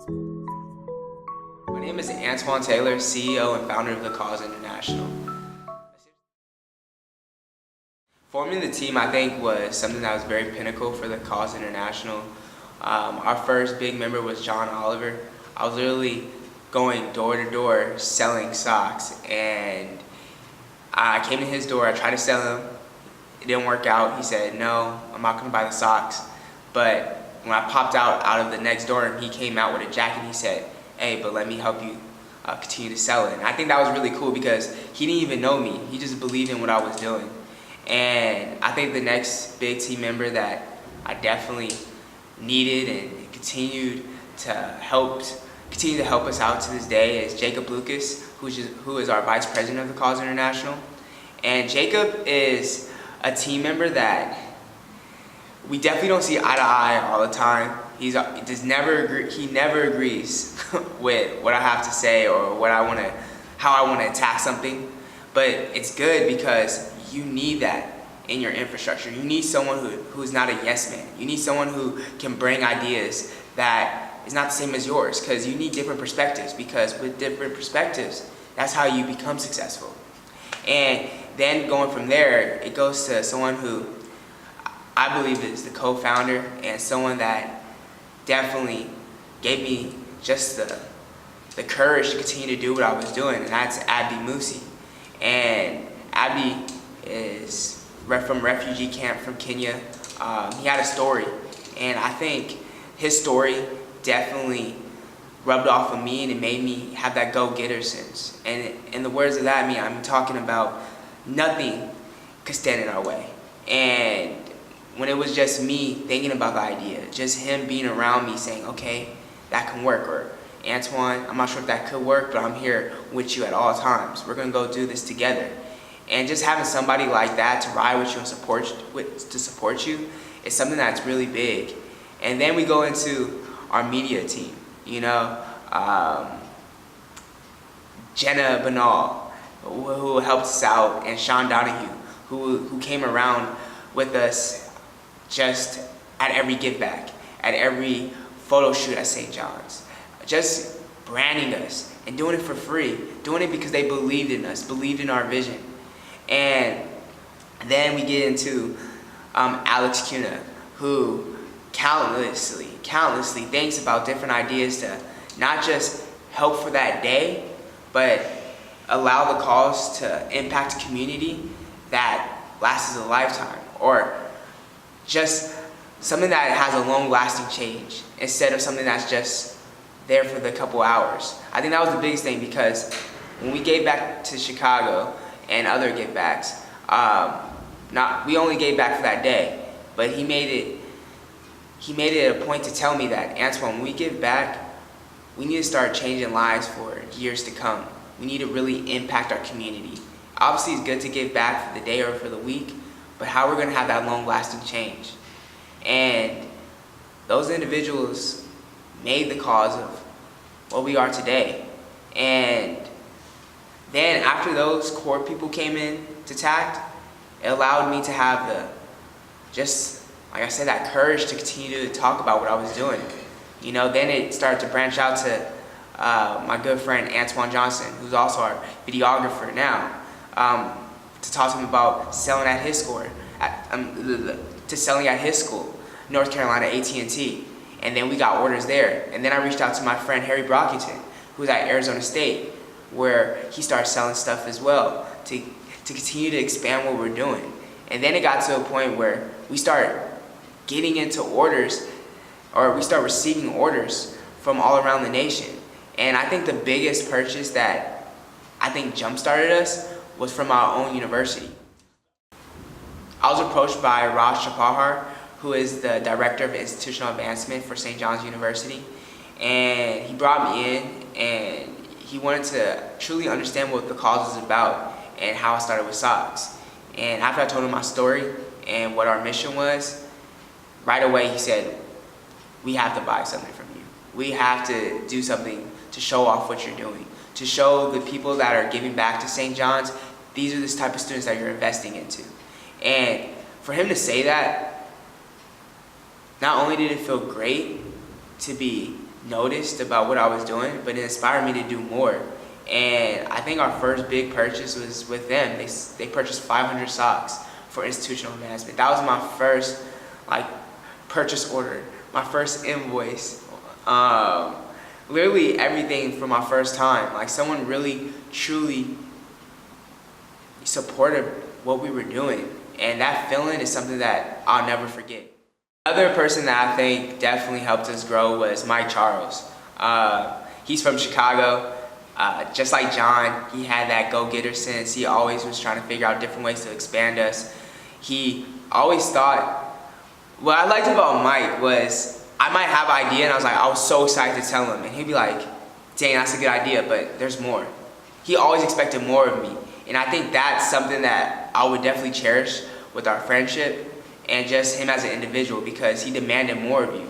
My name is Antoine Taylor, CEO and founder of the Cause International. Forming the team, I think, was something that was very pinnacle for the Cause International. Our first big member was John Oliver. I was literally going door to door selling socks, and I came to his door. I tried to sell him. It didn't work out. He said, "No, I'm not going to buy the socks." But when I popped out of the next door and he came out with a jacket, he said, "Hey, but let me help you continue to sell it." And I think that was really cool because he didn't even know me. He just believed in what I was doing. And I think the next big team member that I definitely needed and continued to help us out to this day is Jacob Lucas, who is our vice president of the Cause International. And Jacob is a team member that we definitely don't see eye to eye all the time. He never agrees with what I have to say or how I want to attack something. But it's good because you need that in your infrastructure. You need someone who's not a yes man. You need someone who can bring ideas that is not the same as yours, because you need different perspectives, because with different perspectives, that's how you become successful. And then going from there, it goes to someone who I believe is the co-founder and someone that definitely gave me just the courage to continue to do what I was doing, and that's Abdi Musi. And Abdi is from refugee camp from Kenya. He had a story, and I think his story definitely rubbed off of me, and it made me have that go-getter sense. And in the words of that, I'm talking about nothing could stand in our way. And when it was just me thinking about the idea, just him being around me saying, "Okay, that can work," or "Antoine, I'm not sure if that could work, but I'm here with you at all times. We're gonna go do this together." And just having somebody like that to ride with you and support you is something that's really big. And then we go into our media team, Jenna Banal, who helped us out, and Sean Donahue, who came around with us just at every give back, at every photo shoot at St. John's, just branding us and doing it for free, doing it because they believed in us, believed in our vision. And then we get into Alex Cuna, who countlessly thinks about different ideas to not just help for that day, but allow the cause to impact a community that lasts a lifetime, or just something that has a long-lasting change instead of something that's just there for the couple hours. I think that was the biggest thing, because when we gave back to Chicago and other give backs, we only gave back for that day, but he made it a point to tell me that, "Antoine, when we give back, we need to start changing lives for years to come. We need to really impact our community. Obviously, it's good to give back for the day or for the week, but how we're going to have that long-lasting change." And those individuals made the cause of what we are today. And then after those core people came in to TACT, it allowed me to have like I said, that courage to continue to talk about what I was doing. Then it started to branch out to my good friend Antoine Johnson, who's also our videographer now, to talk to him about selling at his school, North Carolina AT&T. And then we got orders there. And then I reached out to my friend Harry Brockington, who's at Arizona State, where he started selling stuff as well to continue to expand what we're doing. And then it got to a point where we started getting into orders, or we started receiving orders from all around the nation. And I think the biggest purchase that I think jump-started us was from our own university. I was approached by Raj Chapahar, who is the Director of Institutional Advancement for St. John's University. And he brought me in, and he wanted to truly understand what the cause was about and how I started with socks. And after I told him my story and what our mission was, right away he said, "We have to buy something from you. We have to do something to show off what you're doing, to show the people that are giving back to St. John's, these are the type of students that you're investing into." And for him to say that, not only did it feel great to be noticed about what I was doing, but it inspired me to do more. And I think our first big purchase was with them. They purchased 500 socks for institutional advancement. That was my first like purchase order, my first invoice. Literally everything from my first time. Like someone really, truly supported what we were doing. And that feeling is something that I'll never forget. Another person that I think definitely helped us grow was Mike Charles. He's from Chicago. Just like John, he had that go-getter sense. He always was trying to figure out different ways to expand us. He always thought, what I liked about Mike was I might have an idea and I was so excited to tell him, and he'd be like, dang, that's a good idea, but there's more. He always expected more of me, and I think that's something that I would definitely cherish with our friendship and just him as an individual, because he demanded more of you.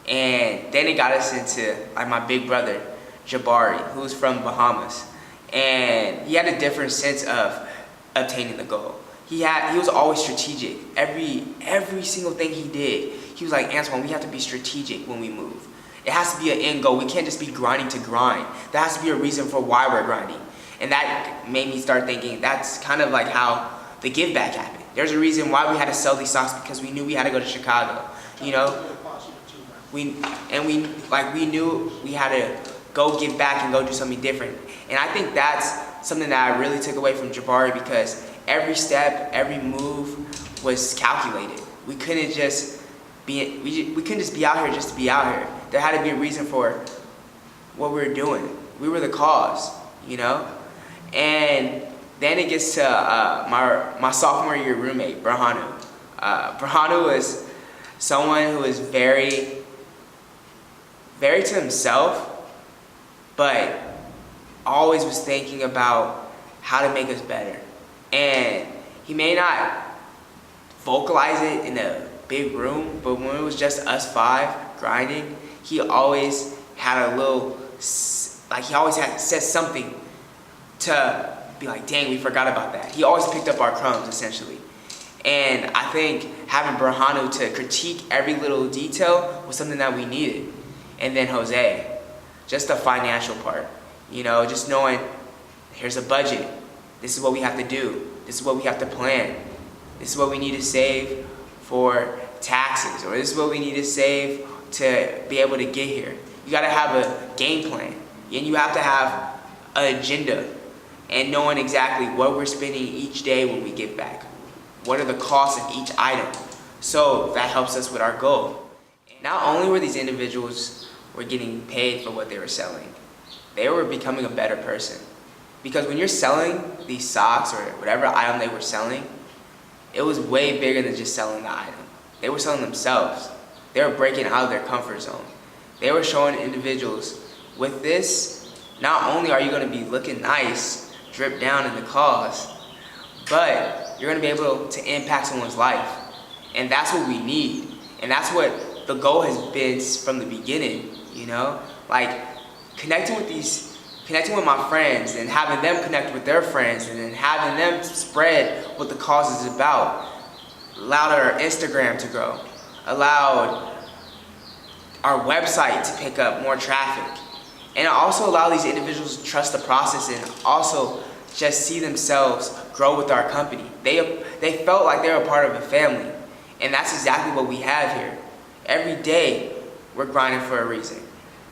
And then it got us into like my big brother, Jabari, who's from Bahamas, and he had a different sense of obtaining the goal. He was always strategic. Every single thing he did, he was like, Antoine, we have to be strategic when we move. It has to be an end goal. We can't just be grinding to grind. There has to be a reason for why we're grinding. And that made me start thinking that's kind of like how the give back happened. There's a reason why we had to sell these socks, because we knew we had to go to Chicago. You know, we knew we had to go give back and go do something different. And I think that's something that I really took away from Jabari, because every step, every move was calculated. We couldn't just be out here just to be out here. There had to be a reason for what we were doing. We were the cause, you know? And then it gets to my sophomore year roommate, Brahanu. Brahanu was someone who was very, very to himself, but always was thinking about how to make us better. And he may not vocalize it in a big room, but when it was just us five grinding, he always had a little, like he always had said something to be like, dang, we forgot about that. He always picked up our crumbs, essentially. And I think having Brahanu to critique every little detail was something that we needed. And then Jose, just the financial part, you know, just knowing here's a budget. This is what we have to do. This is what we have to plan. This is what we need to save for taxes, or this is what we need to save to be able to get here. You gotta have a game plan, and you have to have an agenda, and knowing exactly what we're spending each day when we get back. What are the costs of each item? So that helps us with our goal. Not only were these individuals were getting paid for what they were selling, they were becoming a better person. Because when you're selling these socks or whatever item they were selling, it was way bigger than just selling the item. They were selling themselves. They were breaking out of their comfort zone. They were showing individuals, with this, not only are you going to be looking nice, drip down in the cause, but you're going to be able to impact someone's life. And that's what we need. And that's what the goal has been from the beginning, you know? Like, connecting with my friends and having them connect with their friends and then having them spread what the cause is about allowed our Instagram to grow, allowed our website to pick up more traffic, and it also allowed these individuals to trust the process and also just see themselves grow with our company. They felt like they were a part of a family, and that's exactly what we have here. Every day we're grinding for a reason.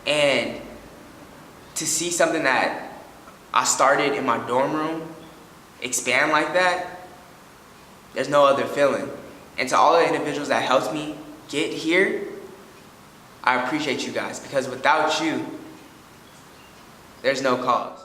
And to see something that I started in my dorm room expand like that, there's no other feeling. And to all the individuals that helped me get here, I appreciate you guys, because without you, there's no cause.